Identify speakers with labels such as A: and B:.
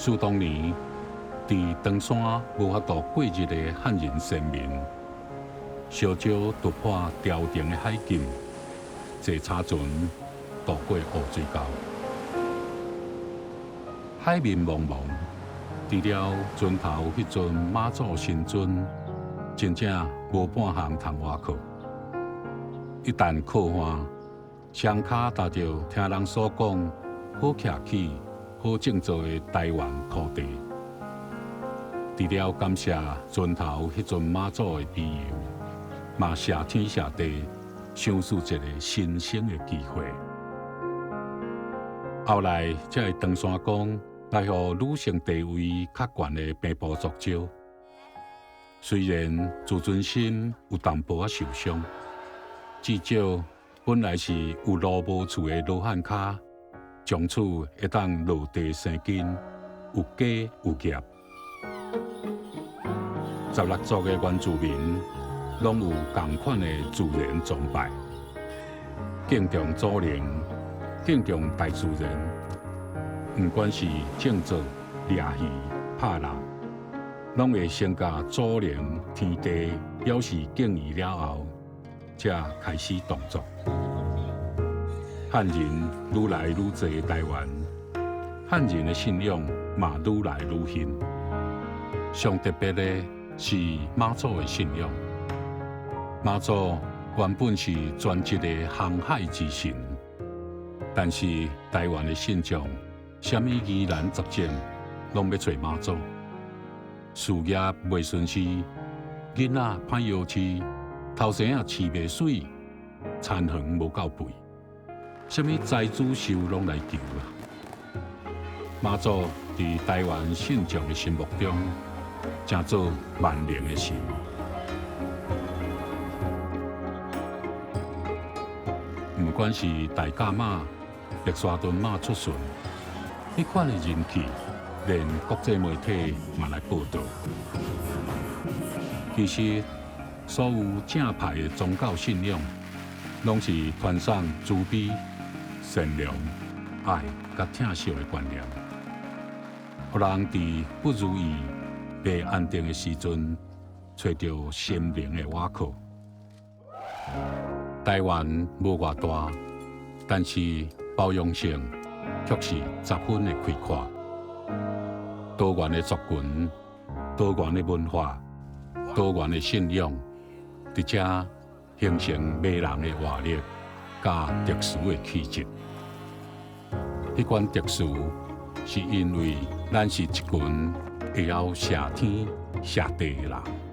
A: 想当年，在长山无法度过日的汉人先民，小招突破朝廷的海禁，坐叉船渡过乌水沟。海面茫茫，除了船头迄尊妈祖神尊，真正无半项通挖靠。一旦靠岸，双脚踏着听人所讲好徛起、好种作的台湾土地，除了感谢船头迄尊妈祖的庇佑，嘛谢天谢地，享受一个新生的机会。后来才会登山讲来予女性地位较悬的平埔族招。虽然自尊心有淡薄仔受伤，至少本来是有路无厝的罗汉脚，从此会当落地生根，有家有业。16族的原住民拢有同款的自然崇拜，敬重祖灵，敬重大自然。不管是种作、掠鱼、拍蜡，拢会先甲祖灵、天地表示敬意了后，才开始动作。汉人愈来愈多的台湾，汉人的信仰嘛愈来愈兴。上特别的是妈祖的信仰。妈祖原本是专职的航海之神，但是台湾的信众，什么疑难杂症，拢要找妈祖。事业袂顺遂，囡仔歹药饲，头生仔饲袂水，田园无够肥，什么财主寿拢来求啦。妈祖伫台湾信众的心目中，正做万灵的神。不管是大甲马、白沙屯马出巡，迄款的人气，连国际媒体嘛来报道。其实，所有正派的宗教信仰，拢是传送慈悲、善良、爱甲疼惜的观念，互人伫不如意、袂安定的时阵，找到心灵的倚靠。台湾无偌大，但是包容性却是十分的开阔。多元的族群、多元的文化、多元的信仰，伫遮形成迷人的活力，甲特殊的气质。迄款特殊，是因为咱是一群会晓谢天谢地的人。